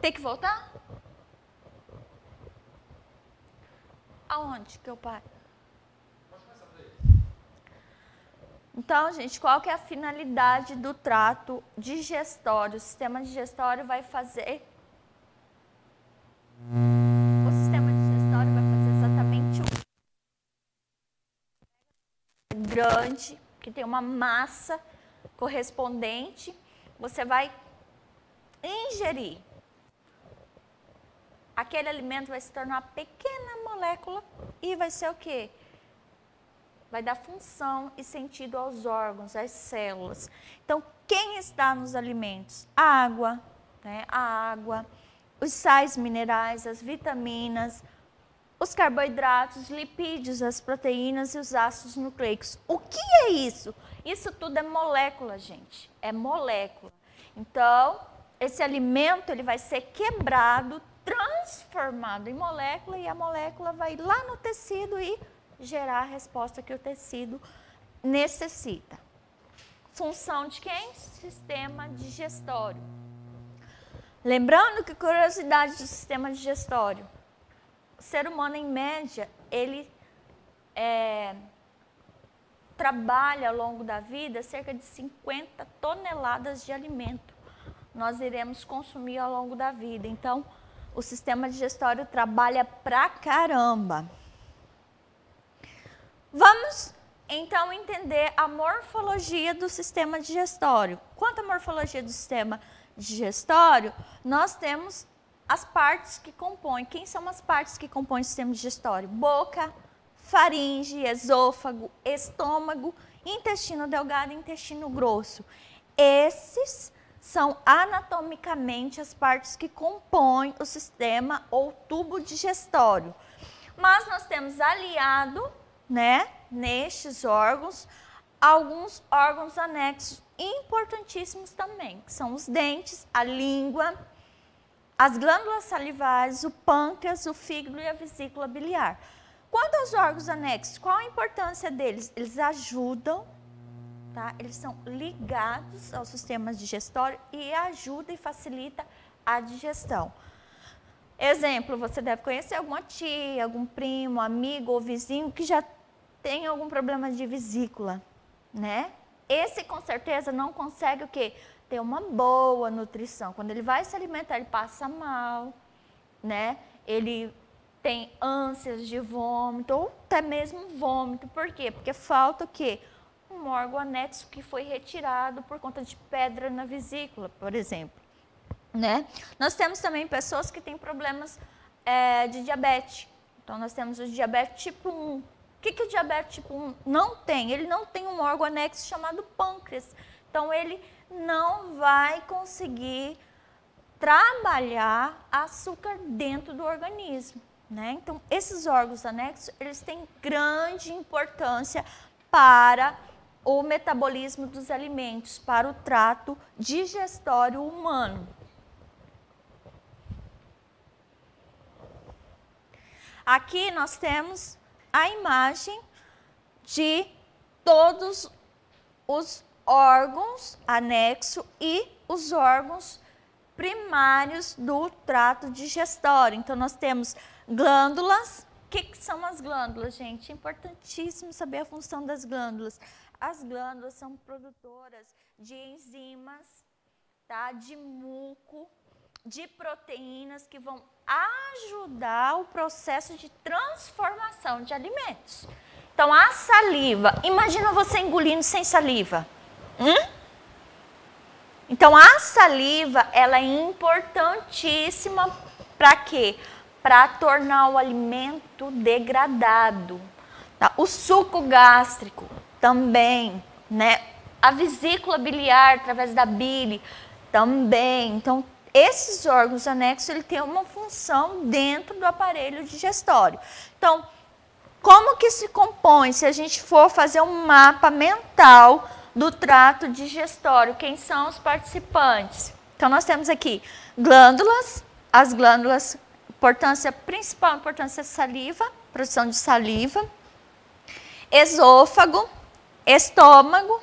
Tem que voltar? Aonde que eu paro? Então, gente, qual que é a finalidade do trato digestório? O sistema digestório vai fazer... O sistema digestório vai fazer exatamente o grande, que tem uma massa correspondente. Você vai ingerir. Aquele alimento vai se tornar uma pequena molécula e vai ser o quê? Vai dar função e sentido aos órgãos, às células. Então, quem está nos alimentos? A água, né? A água, os sais minerais, as vitaminas, os carboidratos, os lipídios, as proteínas e os ácidos nucleicos. O que é isso? Isso tudo é molécula, gente. É molécula. Então, esse alimento ele vai ser quebrado, transformado em molécula e a molécula vai lá no tecido e gerar a resposta que o tecido necessita. Função de quem? Sistema digestório. Lembrando que, curiosidade do sistema digestório, o ser humano, em média, ele trabalha ao longo da vida cerca de 50 toneladas de alimento. Nós iremos consumir ao longo da vida. Então, o sistema digestório trabalha pra caramba. Vamos, então, entender a morfologia do sistema digestório. Quanto à morfologia do sistema digestório, nós temos as partes que compõem. Quem são as partes que compõem o sistema digestório? Boca, faringe, esôfago, estômago, intestino delgado e intestino grosso. Esses são anatomicamente as partes que compõem o sistema ou tubo digestório. Mas nós temos aliado, né, nestes órgãos, alguns órgãos anexos importantíssimos também, que são os dentes, a língua, as glândulas salivares, o pâncreas, o fígado e a vesícula biliar. Quanto aos órgãos anexos, qual a importância deles? Eles ajudam, tá? Eles são ligados ao sistema digestório e ajudam e facilitam a digestão. Exemplo, você deve conhecer alguma tia, algum primo, amigo ou vizinho que já tem algum problema de vesícula, né? Esse, com certeza, não consegue o quê? Ter uma boa nutrição. Quando ele vai se alimentar, ele passa mal, né? Ele tem ânsias de vômito ou até mesmo vômito. Por quê? Porque falta o quê? Um órgão anexo que foi retirado por conta de pedra na vesícula, por exemplo, né? Nós temos também pessoas que têm problemas de diabetes. Então, nós temos o diabetes tipo 1. O que o diabetes tipo 1 não tem? Ele não tem um órgão anexo chamado pâncreas. Então, ele não vai conseguir trabalhar açúcar dentro do organismo, né? Então, esses órgãos anexos, eles têm grande importância para o metabolismo dos alimentos, para o trato digestório humano. Aqui nós temos a imagem de todos os órgãos anexos e os órgãos primários do trato digestório. Então, nós temos glândulas. O que são as glândulas, gente? É importantíssimo saber a função das glândulas. As glândulas são produtoras de enzimas, tá? De muco, de proteínas que vão ajudar o processo de transformação de alimentos. Então, a saliva, imagina você engolindo sem saliva. Então, a saliva, ela é importantíssima para quê? Para tornar o alimento degradado. Tá? O suco gástrico também, né? A vesícula biliar, através da bile, também. Então, esses órgãos anexos, ele tem uma função dentro do aparelho digestório. Então, como que se compõe, se a gente for fazer um mapa mental do trato digestório? Quem são os participantes? Então, nós temos aqui glândulas, as glândulas, importância principal, importância saliva, produção de saliva, esôfago, estômago,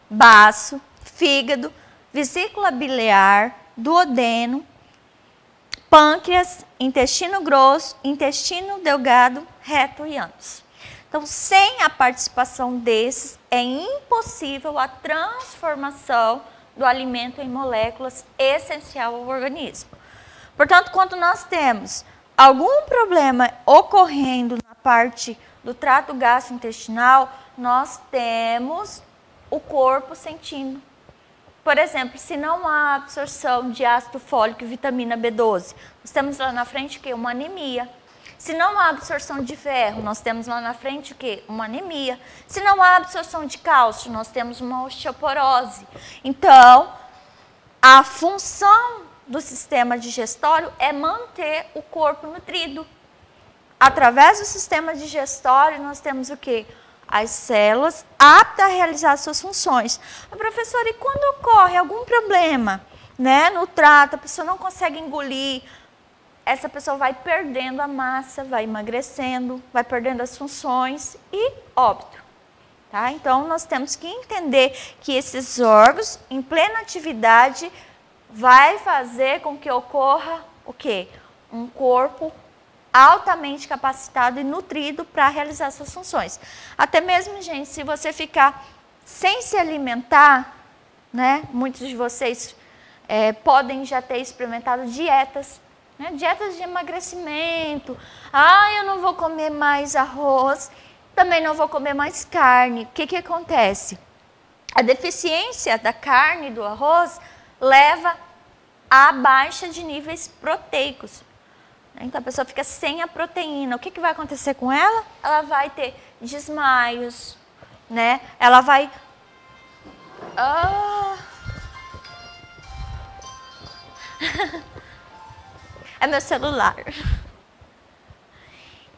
baço, fígado, vesícula biliar, duodeno, pâncreas, intestino grosso, intestino delgado, reto e ânus. Então, sem a participação desses, é impossível a transformação do alimento em moléculas essencial ao organismo. Portanto, quando nós temos algum problema ocorrendo na parte do trato gastrointestinal, nós temos o corpo sentindo. Por exemplo, se não há absorção de ácido fólico e vitamina B12, nós temos lá na frente o quê? Uma anemia. Se não há absorção de ferro, nós temos lá na frente o quê? Uma anemia. Se não há absorção de cálcio, nós temos uma osteoporose. Então, a função do sistema digestório é manter o corpo nutrido. Através do sistema digestório, nós temos o quê? As células aptas a realizar suas funções. Professora, e quando ocorre algum problema, né, no trato, a pessoa não consegue engolir, essa pessoa vai perdendo a massa, vai emagrecendo, vai perdendo as funções e óbito. Tá? Então, nós temos que entender que esses órgãos, em plena atividade, vai fazer com que ocorra o quê? Um corpo altamente capacitado e nutrido para realizar suas funções. Até mesmo, gente, se você ficar sem se alimentar, né? Muitos de vocês podem já ter experimentado dietas, né? Dietas de emagrecimento. Ah, eu não vou comer mais arroz, também não vou comer mais carne. O que acontece? A deficiência da carne e do arroz leva à baixa de níveis proteicos. Então, a pessoa fica sem a proteína. O que vai acontecer com ela? Ela vai ter desmaios, né? Ela vai... É meu celular.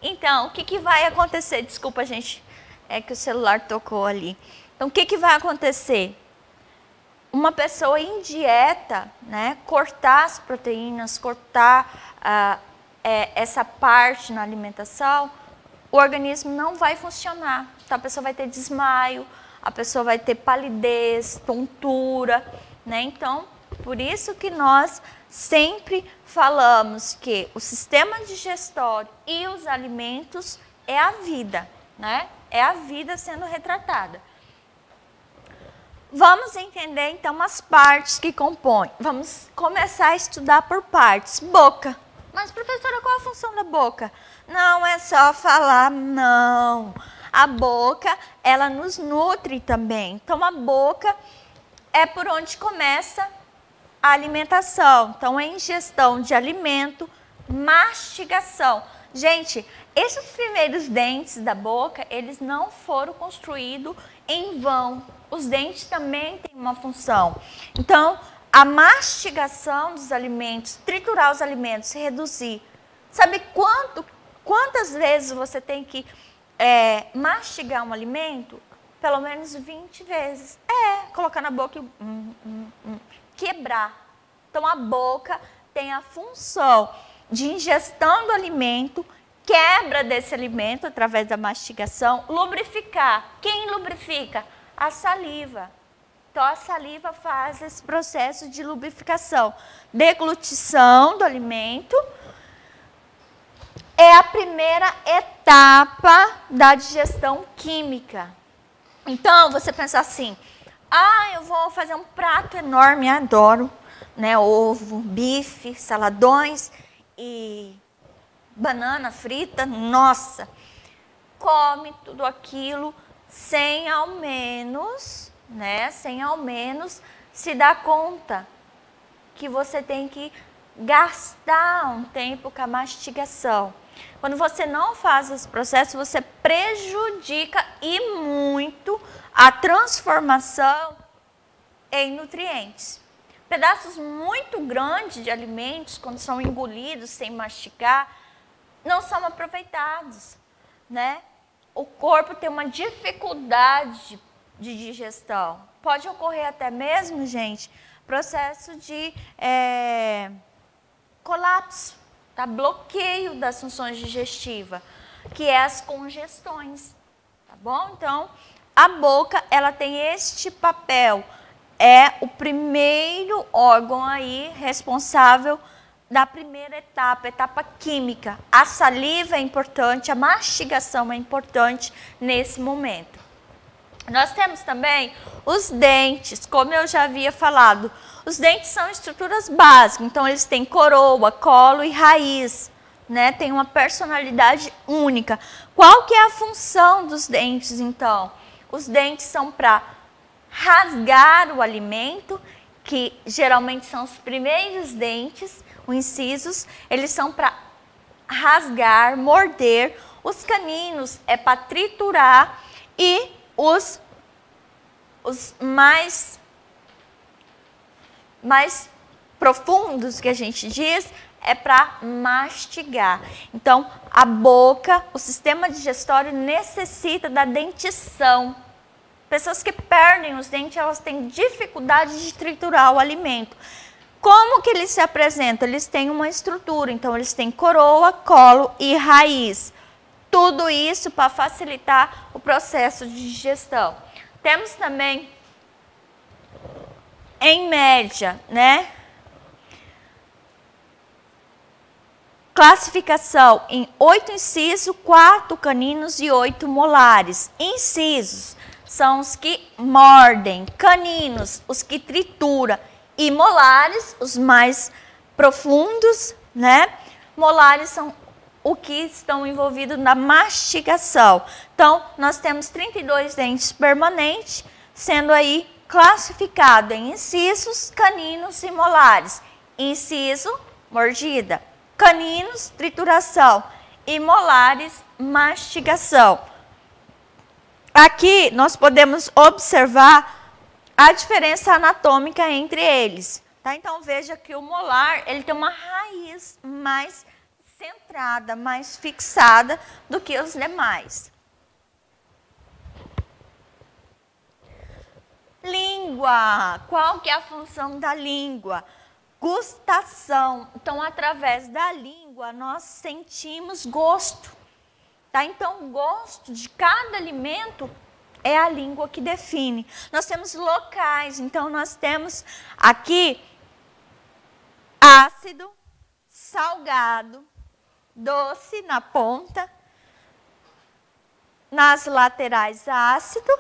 Então, o que vai acontecer? Desculpa, gente, é que o celular tocou ali. Então, o que vai acontecer? Uma pessoa em dieta, né, cortar as proteínas, cortar essa parte na alimentação, o organismo não vai funcionar. Então, a pessoa vai ter desmaio, a pessoa vai ter palidez, tontura, né? Então, por isso que nós sempre falamos que o sistema digestório e os alimentos é a vida, né? É a vida sendo retratada. Vamos entender, então, as partes que compõem. Vamos começar a estudar por partes. Boca. Mas, professora, qual a função da boca? Não é só falar, não. A boca, ela nos nutre também. Então, a boca é por onde começa a alimentação. Então, a ingestão de alimento, mastigação. Gente, esses primeiros dentes da boca, eles não foram construídos em vão. Os dentes também têm uma função. Então, a mastigação dos alimentos, triturar os alimentos, reduzir. Sabe quantas vezes você tem que mastigar um alimento? Pelo menos 20 vezes. Colocar na boca e quebrar. Então, a boca tem a função de ingestão do alimento, quebra desse alimento através da mastigação, lubrificar. Quem lubrifica? A saliva. Então, a saliva faz esse processo de lubrificação. Deglutição do alimento é a primeira etapa da digestão química. Então, você pensa assim, eu vou fazer um prato enorme, adoro, né? Ovo, bife, saladões e banana frita, nossa. Come tudo aquilo sem ao menos se dar conta que você tem que gastar um tempo com a mastigação. Quando você não faz esse processo, você prejudica e muito a transformação em nutrientes. Pedaços muito grandes de alimentos, quando são engolidos sem mastigar, não são aproveitados, né? O corpo tem uma dificuldade de digestão. Pode ocorrer até mesmo, gente, processo de colapso, tá? Bloqueio das funções digestivas, que é as congestões, tá bom? Então, a boca, ela tem este papel, é o primeiro órgão aí responsável da primeira etapa, etapa química. A saliva é importante, a mastigação é importante nesse momento. Nós temos também os dentes, como eu já havia falado. Os dentes são estruturas básicas, então eles têm coroa, colo e raiz, né? Tem uma personalidade única. Qual que é a função dos dentes, então? Os dentes são para rasgar o alimento, que geralmente são os primeiros dentes, os incisos, eles são para rasgar, morder. Os caninos é para triturar e os mais profundos, que a gente diz, é para mastigar. Então, a boca, o sistema digestório necessita da dentição. Pessoas que perdem os dentes, elas têm dificuldade de triturar o alimento. Como que eles se apresentam? Eles têm uma estrutura, então eles têm coroa, colo e raiz. Tudo isso para facilitar o processo de digestão. Temos também, em média, né? Classificação em 8 incisos, 4 caninos e 8 molares. Incisos são os que mordem, caninos, os que trituram, e molares, os mais profundos, né? Molares são o que estão envolvidos na mastigação. Então, nós temos 32 dentes permanentes, sendo aí classificado em incisos, caninos e molares. Inciso, mordida. Caninos, trituração. E molares, mastigação. Aqui, nós podemos observar a diferença anatômica entre eles. Tá? Então, veja que o molar, ele tem uma raiz mais centrada, mais fixada do que os demais. Língua. Qual que é a função da língua? Gustação. Então, através da língua, nós sentimos gosto. Tá? Então, o gosto de cada alimento é a língua que define. Nós temos locais, então nós temos aqui ácido, salgado, doce na ponta, nas laterais ácido,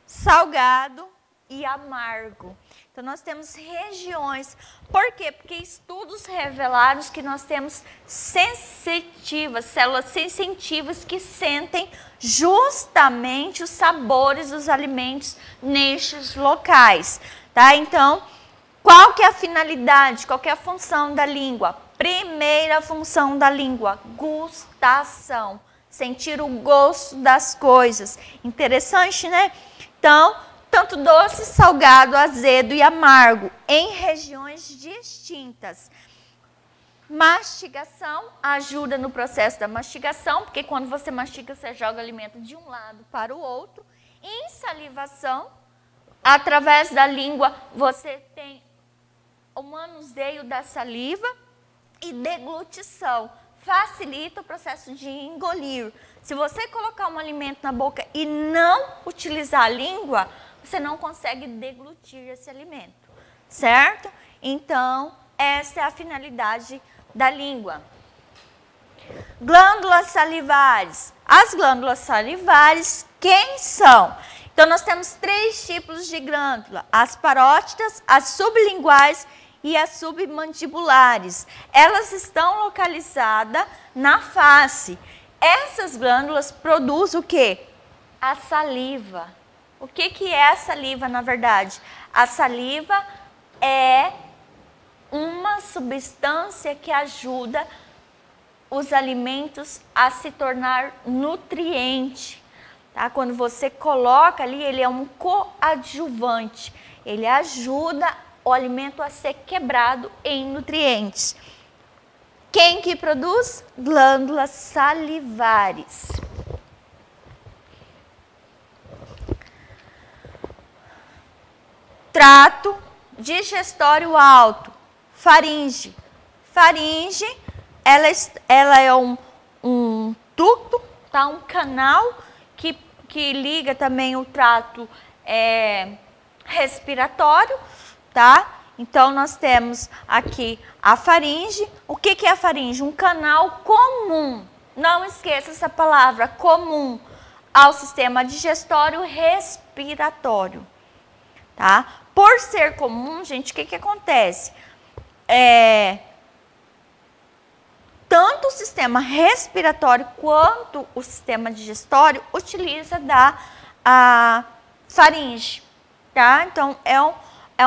salgado e amargo. Então nós temos regiões. Por quê? Porque estudos revelaram que nós temos sensitivas, células sensitivas que sentem justamente os sabores dos alimentos nestes locais, tá? Então, qual que é a finalidade, qual que é a função da língua? Primeira função da língua, gustação, sentir o gosto das coisas. Interessante, né? Então, tanto doce, salgado, azedo e amargo, em regiões distintas. Mastigação ajuda no processo da mastigação, porque quando você mastiga, você joga o alimento de um lado para o outro. Insalivação, através da língua, você tem o manuseio da saliva. E deglutição, facilita o processo de engolir. Se você colocar um alimento na boca e não utilizar a língua, você não consegue deglutir esse alimento, certo? Então, essa é a finalidade da língua. Glândulas salivares. As glândulas salivares, quem são? Então, nós temos 3 tipos de glândula: as parótidas, as sublinguais e as submandibulares. Elas estão localizadas na face. Essas glândulas produzem o quê? A saliva. O que é a saliva, na verdade? A saliva é uma substância que ajuda os alimentos a se tornar nutriente. Tá? Quando você coloca ali, ele é um coadjuvante. Ele ajuda o alimento a ser quebrado em nutrientes. Quem que produz? Glândulas salivares. Trato digestório alto, faringe. Faringe, ela é um ducto, tá? Um canal que liga também o trato respiratório, tá? Então, nós temos aqui a faringe. O que é a faringe? Um canal comum. Não esqueça essa palavra, comum, ao sistema digestório respiratório. Tá? Por ser comum, gente, o que acontece? Tanto o sistema respiratório quanto o sistema digestório utiliza a faringe. Tá? Então, é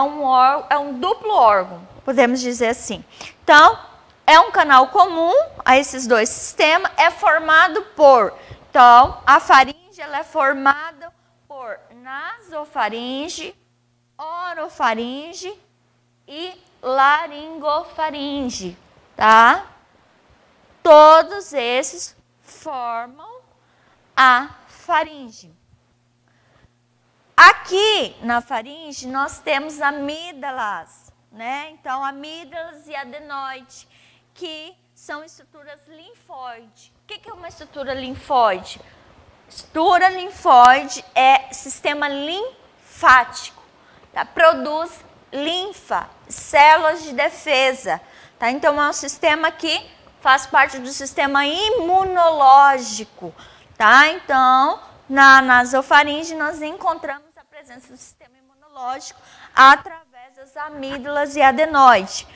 um duplo órgão, podemos dizer assim. Então, é um canal comum a esses dois sistemas, é formado por... Então, a faringe ela é formada por nasofaringe, orofaringe e laringofaringe, tá? Todos esses formam a faringe. Aqui na faringe nós temos amígdalas, né? Então, amígdalas e adenoide, que são estruturas linfóide. O que é uma estrutura linfóide? Estrutura linfóide é sistema linfático, tá? Produz linfa, células de defesa, tá? Então, é um sistema que faz parte do sistema imunológico, tá? Então, na nasofaringe nós encontramos a presença do sistema imunológico através das amígdalas e adenoide.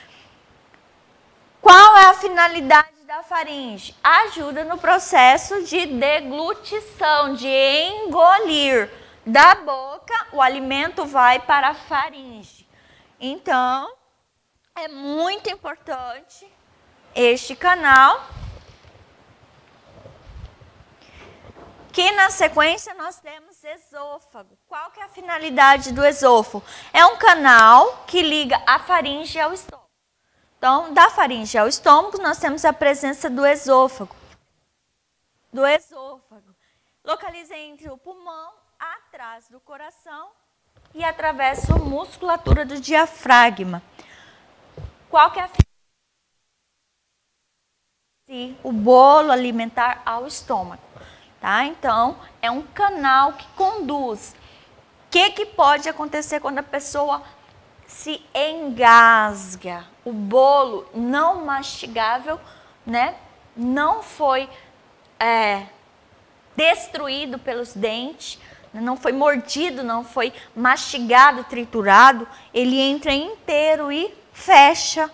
Qual é a finalidade da faringe? Ajuda no processo de deglutição, de engolir. Da boca, o alimento vai para a faringe. Então, é muito importante este canal, que na sequência nós temos esôfago. Qual que é a finalidade do esôfago? É um canal que liga a faringe ao estômago. Então, da faringe ao estômago, nós temos a presença do esôfago. Localiza entre o pulmão, atrás do coração e atravessa a musculatura do diafragma. Qual que é a o bolo alimentar ao estômago, tá? Então, é um canal que conduz. O que pode acontecer quando a pessoa se engasga? O bolo não mastigável, né? Não foi destruído pelos dentes, não foi mordido, não foi mastigado, triturado. Ele entra inteiro e fecha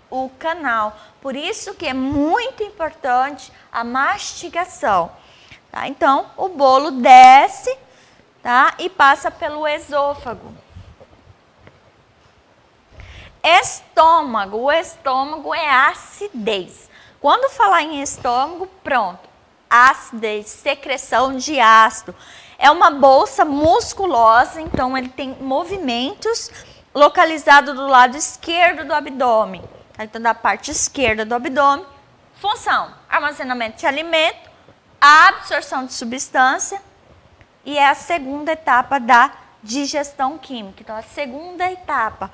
o canal. Por isso que é muito importante a mastigação. Tá? Então, o bolo desce, tá? E passa pelo esôfago. Estômago. O estômago é acidez. Quando falar em estômago, pronto. Acidez, secreção de ácido. É uma bolsa musculosa, então ele tem movimentos localizados do lado esquerdo do abdômen. Então, da parte esquerda do abdômen, função, armazenamento de alimento, a absorção de substância e é a segunda etapa da digestão química. Então, a segunda etapa.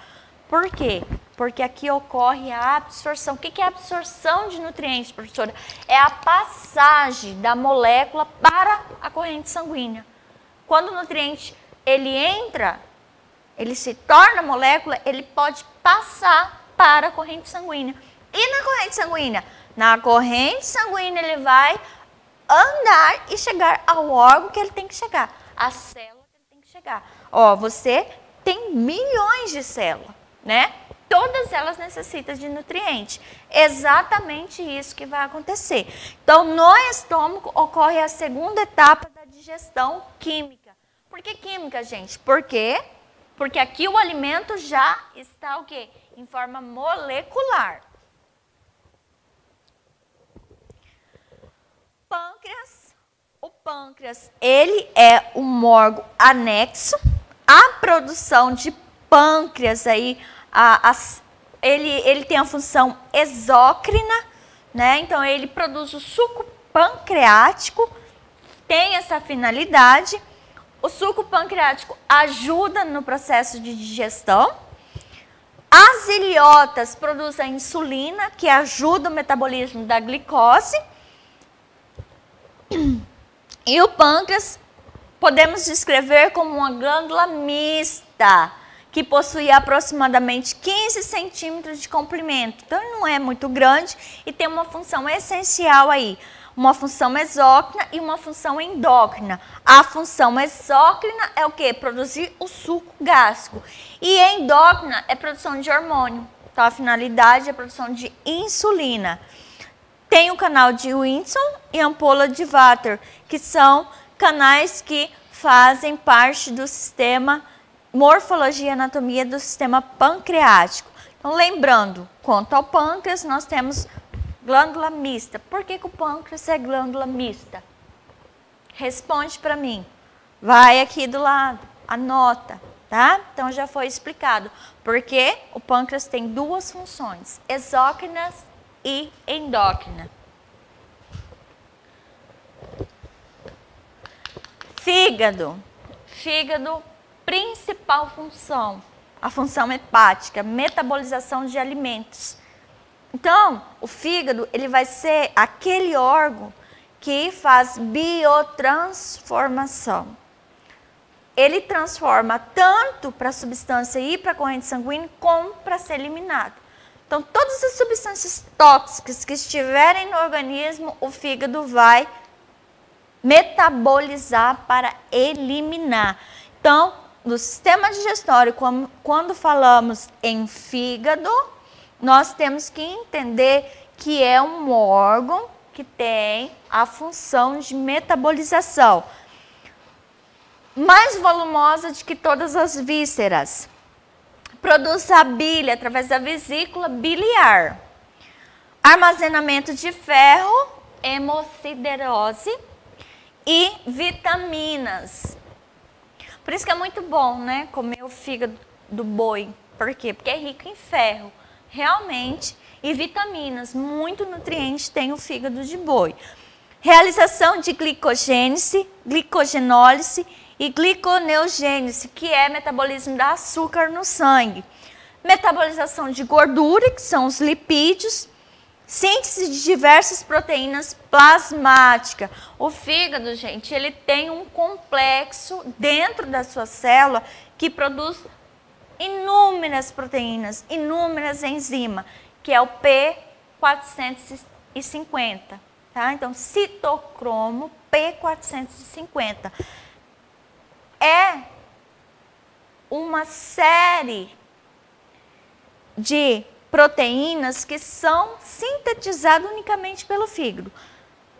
Por quê? Porque aqui ocorre a absorção. O que é a absorção de nutrientes, professora? É a passagem da molécula para a corrente sanguínea. Quando o nutriente ele entra, ele se torna molécula, ele pode passar para a corrente sanguínea. E na corrente sanguínea? Na corrente sanguínea ele vai andar e chegar ao órgão que ele tem que chegar, a célula que ele tem que chegar. Ó, você tem milhões de células, né? Todas elas necessitam de nutrientes. Exatamente isso que vai acontecer. Então, no estômago ocorre a segunda etapa da digestão química. Por que química, gente? Por quê? Porque aqui o alimento já está o quê? Em forma molecular. Pâncreas. O pâncreas, ele é um órgão anexo. A produção de pâncreas aí, ele tem a função exócrina, né? Então, ele produz o suco pancreático, tem essa finalidade. O suco pancreático ajuda no processo de digestão. As iliotas produzem a insulina, que ajuda o metabolismo da glicose. E o pâncreas podemos descrever como uma glândula mista, que possui aproximadamente 15 centímetros de comprimento. Então, ele não é muito grande e tem uma função essencial aí. Uma função exócrina e uma função endócrina. A função exócrina é o quê? Produzir o suco gástrico. E endócrina é produção de hormônio. Então, a finalidade é a produção de insulina. Tem o canal de Wilson e ampola de Vater, que são canais que fazem parte do sistema morfologia e anatomia do sistema pancreático. Então, lembrando, quanto ao pâncreas, nós temos glândula mista. Por que o pâncreas é glândula mista? Responde para mim. Vai aqui do lado, anota, tá? Então, já foi explicado. Porque o pâncreas tem duas funções, exócrinas e endócrina. Fígado. Fígado, principal função, a função hepática, metabolização de alimentos. Então, o fígado, ele vai ser aquele órgão que faz biotransformação. Ele transforma tanto para a substância ir para a corrente sanguínea, como para ser eliminado. Então, todas as substâncias tóxicas que estiverem no organismo, o fígado vai metabolizar para eliminar. Então, no sistema digestório, quando falamos em fígado, nós temos que entender que é um órgão que tem a função de metabolização, mais volumosa do que todas as vísceras. Produz a bile através da vesícula biliar. Armazenamento de ferro, hemosiderose e vitaminas. Por isso que é muito bom, né, comer o fígado do boi. Por quê? Porque é rico em ferro, realmente, e vitaminas. Muito nutriente tem o fígado de boi. Realização de glicogênese, glicogenólise e gliconeogênese, que é metabolismo da açúcar no sangue. Metabolização de gordura, que são os lipídios. Síntese de diversas proteínas plasmáticas. O fígado, gente, ele tem um complexo dentro da sua célula que produz inúmeras proteínas, inúmeras enzimas, que é o P450. Tá? Então, citocromo P450. É uma série de proteínas que são sintetizadas unicamente pelo fígado.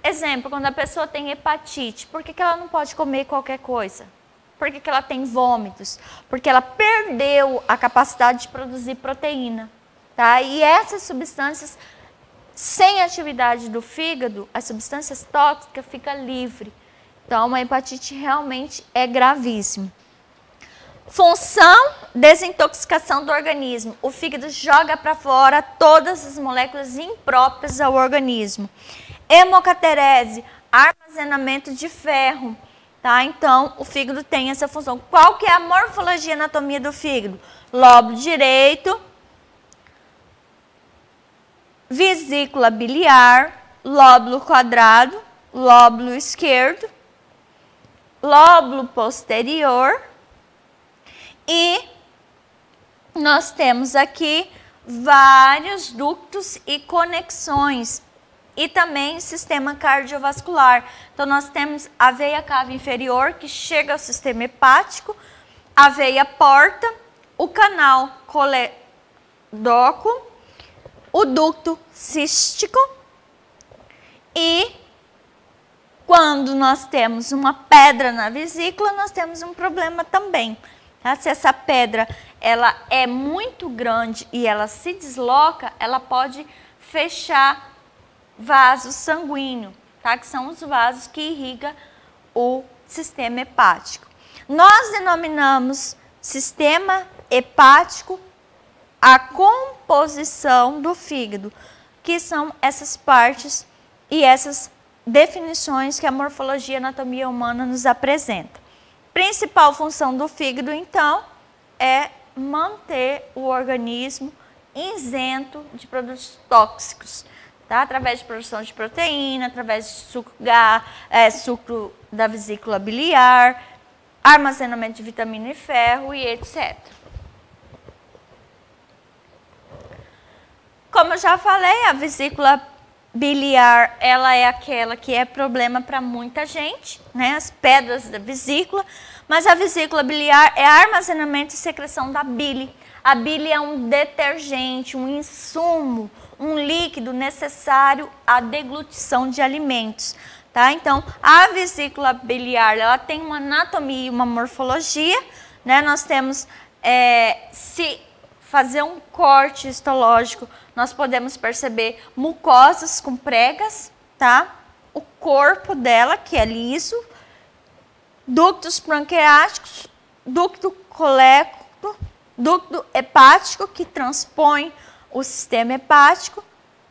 Exemplo, quando a pessoa tem hepatite, por que ela não pode comer qualquer coisa? Por que ela tem vômitos? Porque ela perdeu a capacidade de produzir proteína. Tá? E essas substâncias, sem atividade do fígado, as substâncias tóxicas ficam livres. Então, a hepatite realmente é gravíssima. Função, desintoxicação do organismo. O fígado joga para fora todas as moléculas impróprias ao organismo. Hemocaterese, armazenamento de ferro. Tá? Então, o fígado tem essa função. Qual que é a morfologia e anatomia do fígado? Lóbulo direito, vesícula biliar, lóbulo quadrado, lóbulo esquerdo, lóbulo posterior. E nós temos aqui vários ductos e conexões e também sistema cardiovascular. Então, nós temos a veia cava inferior que chega ao sistema hepático, a veia porta, o canal coledóco, o ducto cístico e quando nós temos uma pedra na vesícula, nós temos um problema também. Se essa pedra ela é muito grande e ela se desloca, ela pode fechar vaso sanguíneo, tá? Que são os vasos que irrigam o sistema hepático. Nós denominamos sistema hepático a composição do fígado, que são essas partes e essas definições que a morfologia e anatomia humana nos apresenta. Principal função do fígado, então, é manter o organismo isento de produtos tóxicos, tá? Através de produção de proteína, através de suco da vesícula biliar, armazenamento de vitamina e ferro e etc. Como eu já falei, a vesícula biliar, ela é aquela que é problema para muita gente, né? As pedras da vesícula. Mas a vesícula biliar é armazenamento e secreção da bile. A bile é um detergente, um insumo, um líquido necessário à deglutição de alimentos. Tá? Então, a vesícula biliar, ela tem uma anatomia e uma morfologia, né? Nós temos, se fazer um corte histológico, nós podemos perceber mucosas com pregas, tá? O corpo dela, que é liso, ductos pancreáticos, ducto colético, ducto hepático, que transpõe o sistema hepático,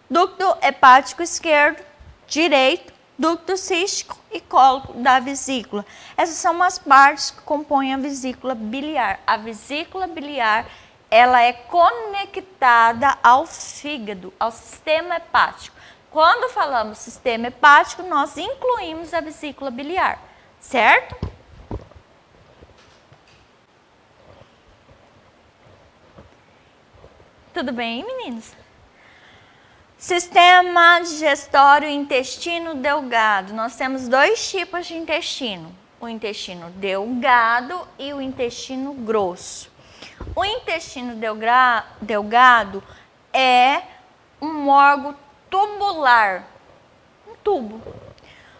ducto hepático esquerdo, direito, ducto cístico e colo da vesícula. Essas são as partes que compõem a vesícula biliar. A vesícula biliar, ela é conectada ao fígado, ao sistema hepático. Quando falamos sistema hepático, nós incluímos a vesícula biliar, certo? Tudo bem, meninos? Sistema digestório e intestino delgado. Nós temos dois tipos de intestino. O intestino delgado e o intestino grosso. O intestino delgado é um órgão tubular, um tubo,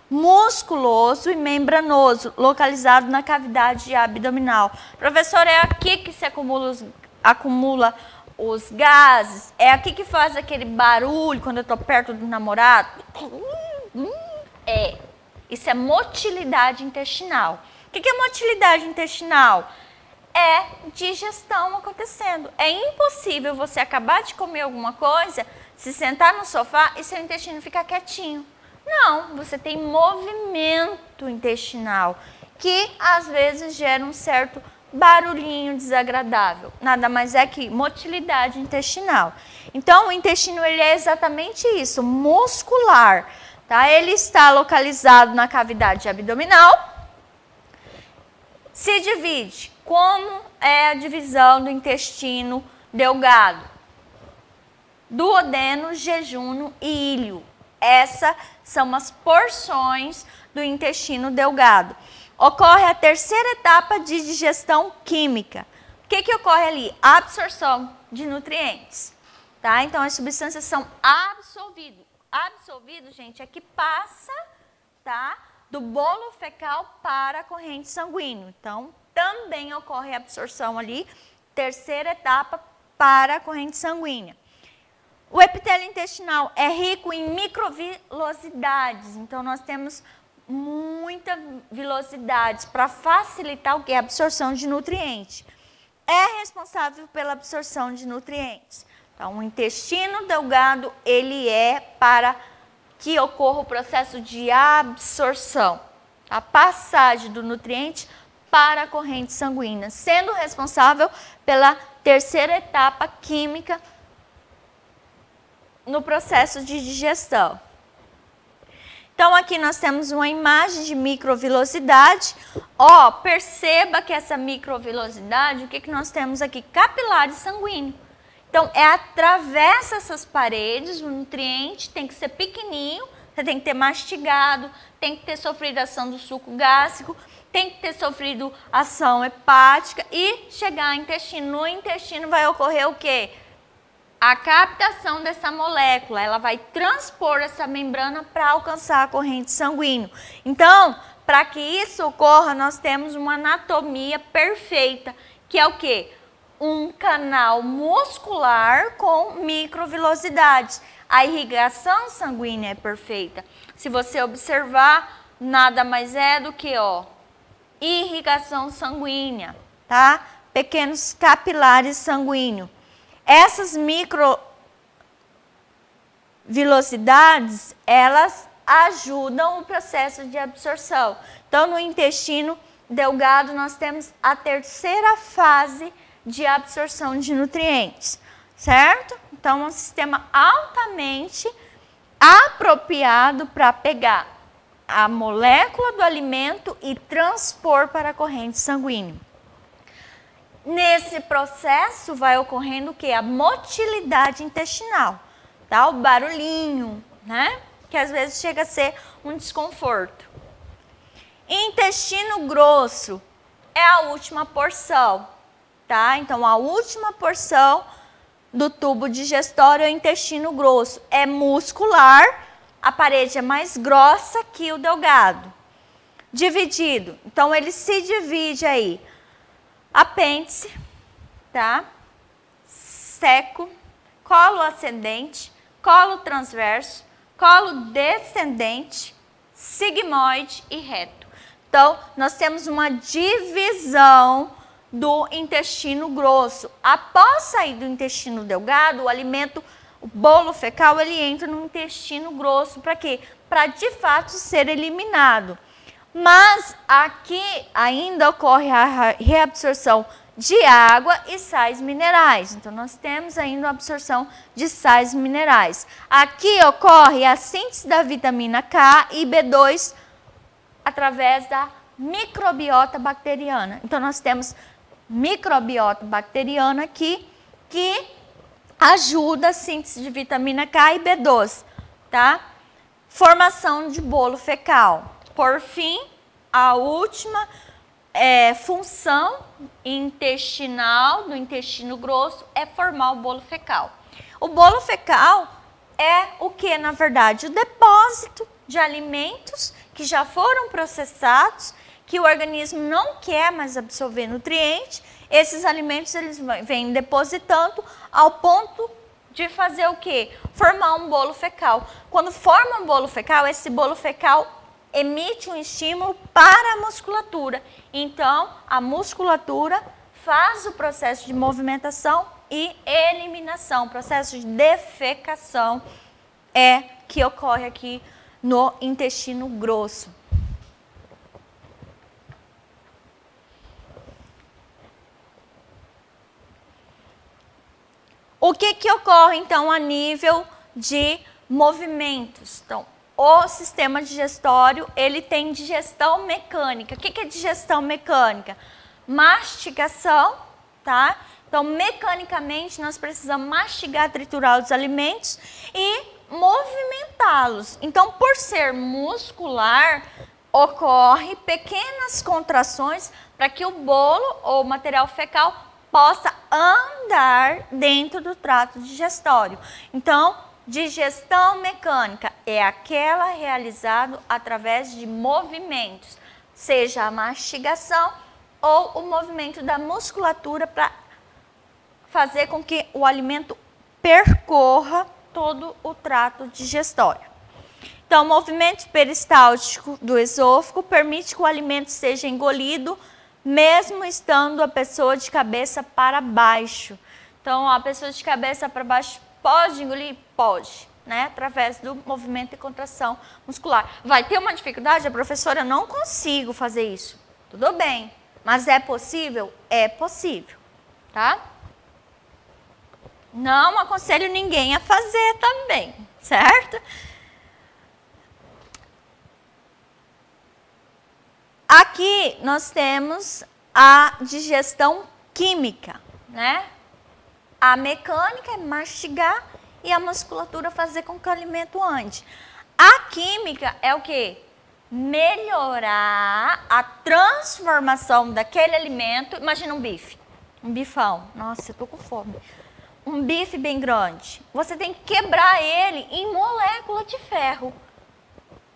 musculoso e membranoso, localizado na cavidade abdominal. Professor, é aqui que se acumula os gases? É aqui que faz aquele barulho quando eu estou perto do namorado? Isso é motilidade intestinal. O que é motilidade intestinal? É digestão acontecendo. É impossível você acabar de comer alguma coisa, se sentar no sofá e seu intestino ficar quietinho. Não, você tem movimento intestinal, que às vezes gera um certo barulhinho desagradável. Nada mais é que motilidade intestinal. Então, o intestino, ele é exatamente isso, muscular. Tá? Ele está localizado na cavidade abdominal. Se divide. Como é a divisão do intestino delgado? Duodeno, jejunum e íleo. Essas são as porções do intestino delgado. Ocorre a terceira etapa de digestão química. O que ocorre ali? Absorção de nutrientes. Tá? Então, as substâncias são absorvidas. Absorvido, gente, é que passa, tá, do bolo fecal para a corrente sanguínea. Então, também ocorre a absorção ali, terceira etapa para a corrente sanguínea. O epitélio intestinal é rico em microvilosidades, então nós temos muita vilosidade para facilitar o que? A absorção de nutrientes. É responsável pela absorção de nutrientes. Então, o intestino delgado, ele é para que ocorra o processo de absorção, a passagem do nutriente para a corrente sanguínea, sendo responsável pela terceira etapa química no processo de digestão. Então, aqui nós temos uma imagem de microvilosidade. Ó, perceba que essa microvilosidade, o que nós temos aqui? Capilares sanguíneos. Então, atravessa essas paredes, o nutriente tem que ser pequenininho, você tem que ter mastigado, tem que ter sofrido ação do suco gástrico, tem que ter sofrido ação hepática e chegar ao intestino. No intestino vai ocorrer o quê? A captação dessa molécula, ela vai transpor essa membrana para alcançar a corrente sanguínea. Então, para que isso ocorra, nós temos uma anatomia perfeita, que é o quê? Um canal muscular com microvilosidades. A irrigação sanguínea é perfeita. Se você observar, nada mais é do que, ó, irrigação sanguínea, tá? Pequenos capilares sanguíneos. Essas microvilosidades, elas ajudam o processo de absorção. Então, no intestino delgado, nós temos a terceira fase de absorção de nutrientes, certo? Então, é um sistema altamente apropriado para pegar a molécula do alimento e transpor para a corrente sanguínea. Nesse processo vai ocorrendo o quê? A motilidade intestinal. tá? O barulhinho, né? Que às vezes chega a ser um desconforto. Intestino grosso é a última porção, tá? Então, a última porção do tubo digestório é o intestino grosso. É muscular, a parede é mais grossa que o delgado. Dividido, então ele se divide aí. Apêndice, tá? Seco, colo ascendente, colo transverso, colo descendente, sigmoide e reto. Então, nós temos uma divisão do intestino grosso. Após sair do intestino delgado, o alimento, o bolo fecal, ele entra no intestino grosso. Para quê? Para, de fato, ser eliminado. Mas aqui ainda ocorre a reabsorção de água e sais minerais. Então, nós temos ainda a absorção de sais minerais. Aqui ocorre a síntese da vitamina K e B2 através da microbiota bacteriana. Então, nós temos microbiota bacteriana aqui que ajuda a síntese de vitamina K e B12, tá? Formação de bolo fecal. Por fim, a última função intestinal do intestino grosso é formar o bolo fecal. O bolo fecal é o que, na verdade? O depósito de alimentos que já foram processados, que o organismo não quer mais absorver nutriente. Esses alimentos eles vêm depositando ao ponto de fazer o quê? Formar um bolo fecal. Quando forma um bolo fecal, esse bolo fecal emite um estímulo para a musculatura. Então, a musculatura faz o processo de movimentação e eliminação. O processo de defecação é que ocorre aqui no intestino grosso. O que ocorre, então, a nível de movimentos? Então, o sistema digestório, ele tem digestão mecânica. O que é digestão mecânica? Mastigação, tá? Então, mecanicamente, nós precisamos mastigar, triturar os alimentos e movimentá-los. Então, por ser muscular, ocorre pequenas contrações para que o bolo ou material fecal possa andar dentro do trato digestório. Então, digestão mecânica é aquela realizada através de movimentos, seja a mastigação ou o movimento da musculatura para fazer com que o alimento percorra todo o trato digestório. Então, o movimento peristáltico do esôfago permite que o alimento seja engolido mesmo estando a pessoa de cabeça para baixo. Então, a pessoa de cabeça para baixo pode engolir? Pode, né? Através do movimento e contração muscular. Vai ter uma dificuldade? A professora, eu não consigo fazer isso. Tudo bem, mas é possível? É possível, tá? Não aconselho ninguém a fazer também, certo? Aqui nós temos a digestão química, né? A mecânica é mastigar e a musculatura fazer com que o alimento ande. A química é o quê? Melhorar a transformação daquele alimento. Imagina um bife, um bifão. Nossa, eu tô com fome. Um bife bem grande. Você tem que quebrar ele em molécula de ferro.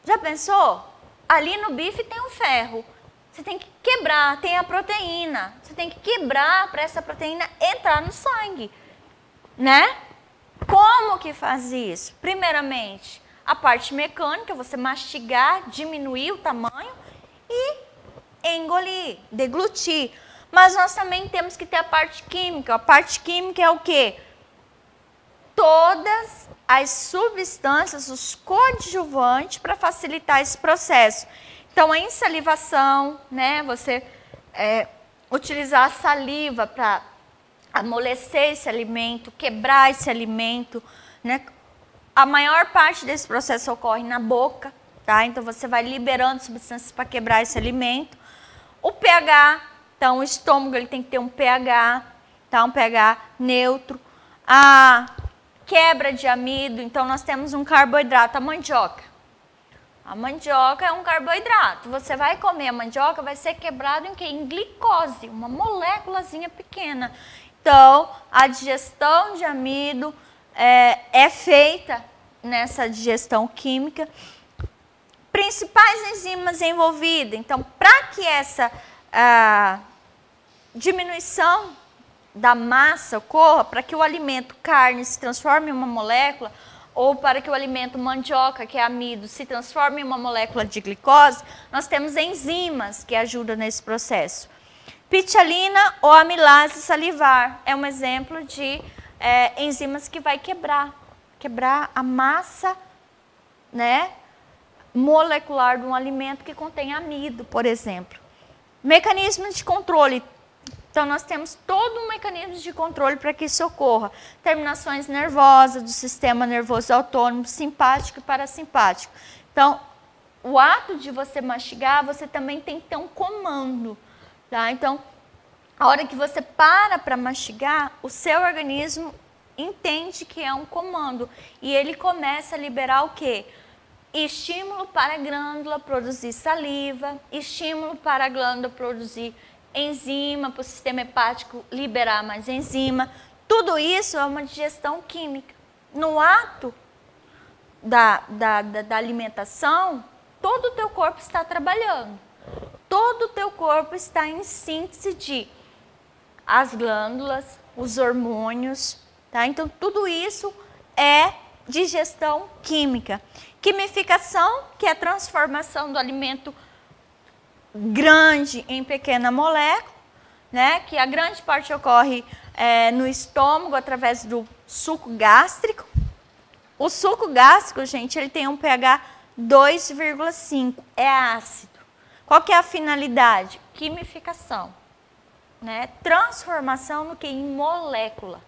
Já pensou? Ali no bife tem um ferro. Você tem que quebrar, tem a proteína. Você tem que quebrar para essa proteína entrar no sangue, né? Como que faz isso? Primeiramente, a parte mecânica, você mastigar, diminuir o tamanho e engolir, deglutir. Mas nós também temos que ter a parte química. A parte química é o quê? Todas as substâncias, os coadjuvantes para facilitar esse processo. Então, a insalivação, né? Você utilizar a saliva para amolecer esse alimento, quebrar esse alimento, né? A maior parte desse processo ocorre na boca, tá? Então, você vai liberando substâncias para quebrar esse alimento. O pH, então, o estômago ele tem que ter um pH, tá? Um pH neutro. A quebra de amido, então nós temos um carboidrato, a mandioca. A mandioca é um carboidrato. Você vai comer a mandioca, vai ser quebrado em quê? Em glicose, uma moléculazinha pequena. Então, a digestão de amido é feita nessa digestão química. Principais enzimas envolvidas. Então, para que essa diminuição da massa ocorra, para que o alimento carne se transforme em uma molécula, ou para que o alimento mandioca, que é amido, se transforme em uma molécula de glicose, nós temos enzimas que ajudam nesse processo. Pitialina ou amilase salivar é um exemplo de enzimas que vai quebrar a massa, né, molecular de um alimento que contém amido, por exemplo. Mecanismo de controle. Então, nós temos todo um mecanismo de controle para que isso ocorra. Terminações nervosas do sistema nervoso autônomo, simpático e parasimpático. Então, o ato de você mastigar, você também tem que ter um comando. Tá? Então, a hora que você para mastigar, o seu organismo entende que é um comando. E ele começa a liberar o quê? Estímulo para a glândula produzir saliva, estímulo para a glândula produzir enzima, para o sistema hepático liberar mais enzima. Tudo isso é uma digestão química. No ato da alimentação, todo o teu corpo está trabalhando. Todo o teu corpo está em síntese de as glândulas, os hormônios, tá? Então, tudo isso é digestão química. Quimificação, que é a transformação do alimento grande em pequena molécula, né? Que a grande parte ocorre no estômago através do suco gástrico. O suco gástrico, gente, ele tem um pH 2,5, é ácido. Qual que é a finalidade? Quimificação, né? Transformação no que? Em molécula,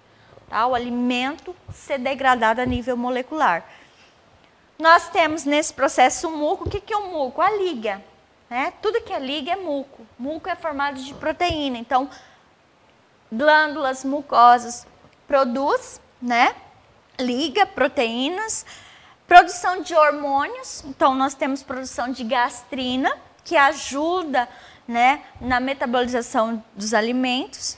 tá? O alimento ser degradado a nível molecular. Nós temos nesse processo o muco. O que é o muco? A liga. Né? Tudo que é liga é muco. Muco é formado de proteína. Então, glândulas mucosas produz, né? Liga, proteínas. Produção de hormônios. Então, nós temos produção de gastrina, que ajuda, né, na metabolização dos alimentos.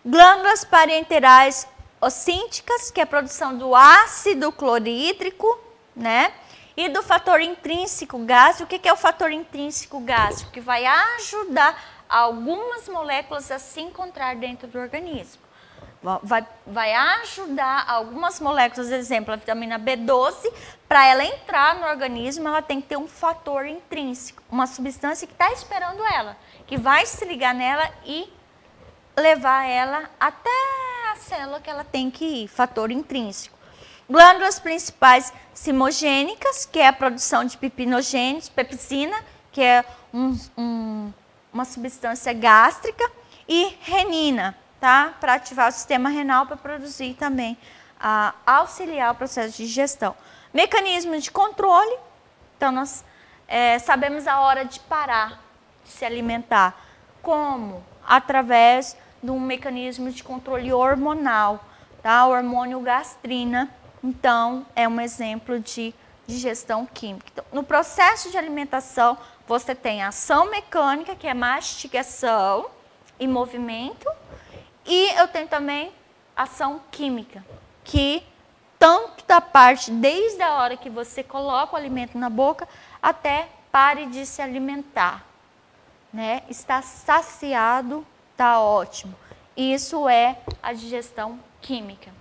Glândulas parenterais ocínticas, que é a produção do ácido clorídrico, né? E do fator intrínseco gástrico. O que é o fator intrínseco gástrico? Que vai ajudar algumas moléculas a se encontrar dentro do organismo. Vai ajudar algumas moléculas, por exemplo, a vitamina B12, para ela entrar no organismo, ela tem que ter um fator intrínseco, uma substância que está esperando ela, que vai se ligar nela e levar ela até a célula que ela tem que ir, fator intrínseco. Glândulas principais cimogênicas, que é a produção de pepinogênios, pepsina, que é uma substância gástrica, e renina, tá? Para ativar o sistema renal, para produzir também, auxiliar o processo de digestão. Mecanismo de controle, então nós sabemos a hora de parar de se alimentar. Como? Através de um mecanismo de controle hormonal, tá? O hormônio gastrina. Então, é um exemplo de digestão química. Então, no processo de alimentação, você tem ação mecânica, que é mastigação e movimento, e eu tenho também ação química, que tanto da parte, desde a hora que você coloca o alimento na boca, até pare de se alimentar, né? Está saciado, está ótimo. Isso é a digestão química.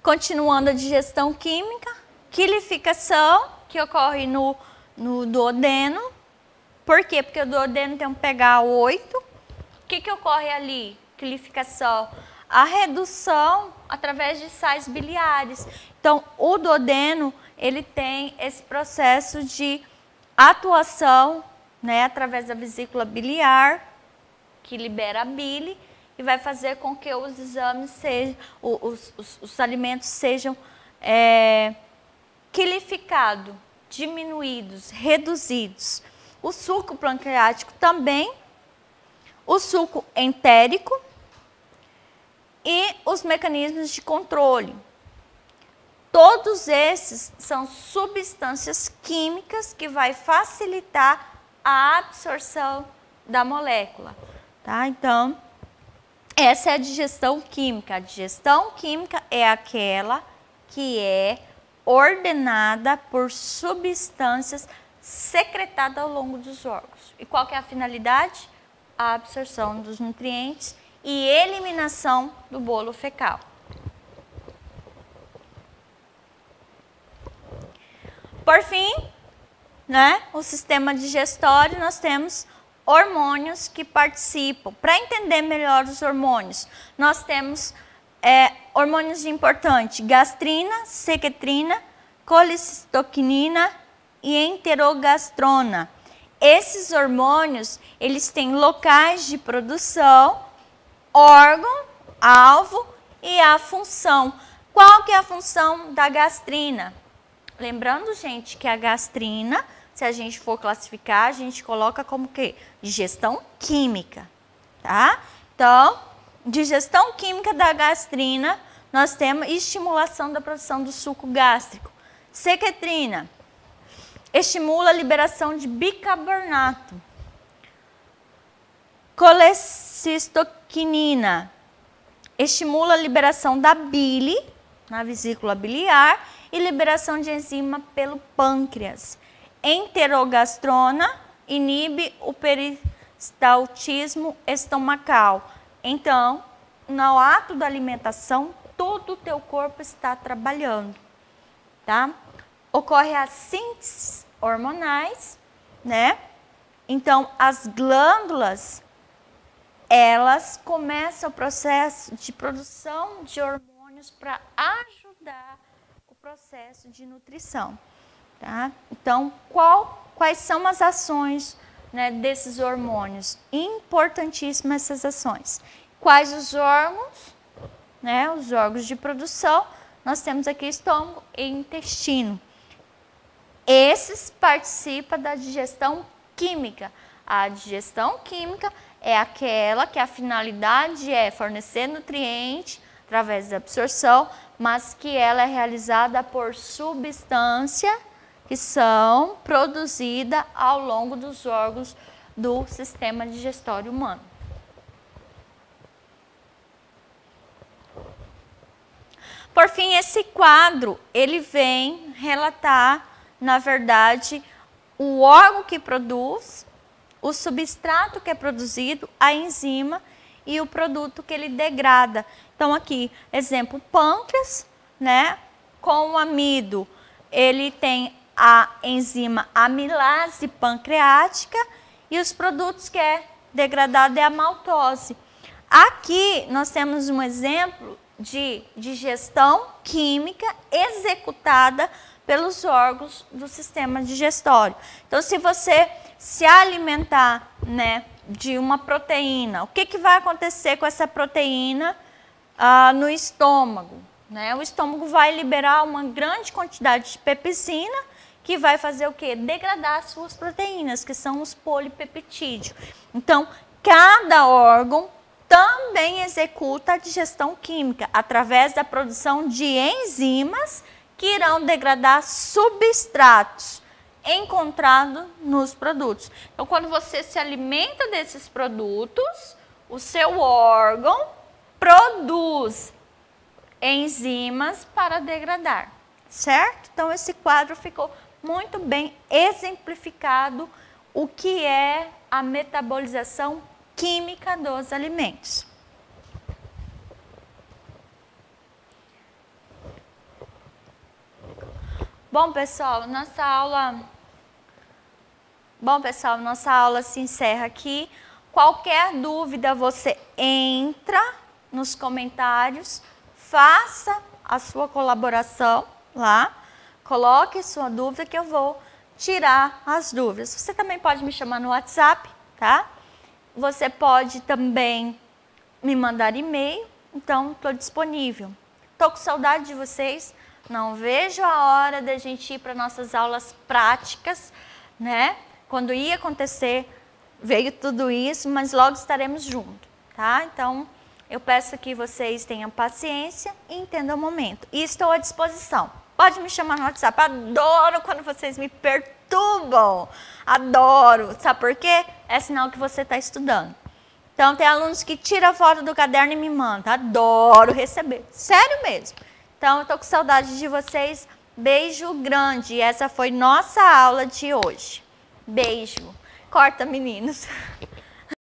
Continuando a digestão química, quilificação, que ocorre no duodeno. Por quê? Porque o duodeno tem um pH 8. O que ocorre ali? Quilificação. A redução através de sais biliares. Então, o duodeno, ele tem esse processo de atuação, né, através da vesícula biliar, que libera a bile, e vai fazer com que os exames sejam, os alimentos sejam quilificados, diminuídos, reduzidos. o suco pancreático também, o suco entérico e os mecanismos de controle. Todos esses são substâncias químicas que vai facilitar a absorção da molécula, tá? Então, essa é a digestão química. A digestão química é aquela que é ordenada por substâncias secretadas ao longo dos órgãos. E qual que é a finalidade? A absorção dos nutrientes e eliminação do bolo fecal. Por fim, né, o sistema digestório, nós temos hormônios que participam. Para entender melhor os hormônios, nós temos hormônios importantes: gastrina, secretina, colicistoquinina e enterogastrona. Esses hormônios, eles têm locais de produção, órgão, alvo e a função. Qual que é a função da gastrina? Lembrando, gente, que a gastrina, se a gente for classificar, a gente coloca como que? Digestão química, tá? Então, digestão química da gastrina, nós temos estimulação da produção do suco gástrico. Secretina estimula a liberação de bicarbonato. Colecistoquinina estimula a liberação da bile na vesícula biliar e liberação de enzima pelo pâncreas. Enterogastrona inibe o peristaltismo estomacal. Então, no ato da alimentação, todo o teu corpo está trabalhando, tá? Ocorre a síntese hormonais, né? Então, as glândulas, elas começam o processo de produção de hormônios para ajudar o processo de nutrição, tá? Então, quais são as ações, né, desses hormônios? Importantíssimas essas ações. Quais os órgãos, né? Os órgãos de produção, nós temos aqui estômago e intestino. Esses participam da digestão química. A digestão química é aquela que a finalidade é fornecer nutriente através da absorção, mas que ela é realizada por substância que são produzidas ao longo dos órgãos do sistema digestório humano. Por fim, esse quadro, ele vem relatar, na verdade, o órgão que produz, o substrato que é produzido, a enzima e o produto que ele degrada. Então, aqui, exemplo, pâncreas, né? Com o amido, ele tem a enzima amilase pancreática e os produtos que é degradado é a maltose. Aqui, nós temos um exemplo de digestão química executada pelos órgãos do sistema digestório. Então, se você se alimentar, né, de uma proteína, o que vai acontecer com essa proteína no estômago? Né? O estômago vai liberar uma grande quantidade de pepsina que vai fazer o quê? Degradar as suas proteínas, que são os polipeptídeos. Então, cada órgão também executa a digestão química através da produção de enzimas que irão degradar substratos encontrados nos produtos. Então, quando você se alimenta desses produtos, o seu órgão produz enzimas para degradar, certo? Então, esse quadro ficou muito bem exemplificado o que é a metabolização química dos alimentos. Bom, pessoal, nossa aula se encerra aqui. Qualquer dúvida, você entra nos comentários, faça a sua colaboração lá, coloque sua dúvida que eu vou tirar as dúvidas. Você também pode me chamar no WhatsApp, tá? Você pode também me mandar e-mail, então estou disponível. Estou com saudade de vocês, não vejo a hora da gente ir para nossas aulas práticas, né? quando ia acontecer, veio tudo isso, mas logo estaremos juntos, tá? Então, eu peço que vocês tenham paciência e entendam o momento. E estou à disposição. Pode me chamar no WhatsApp. Adoro quando vocês me perturbam. Adoro. Sabe por quê? É sinal que você está estudando. Então, tem alunos que tiram foto do caderno e me mandam. Adoro receber. Sério mesmo. Então, eu estou com saudade de vocês. Beijo grande. Essa foi nossa aula de hoje. Beijo. Corta, meninos.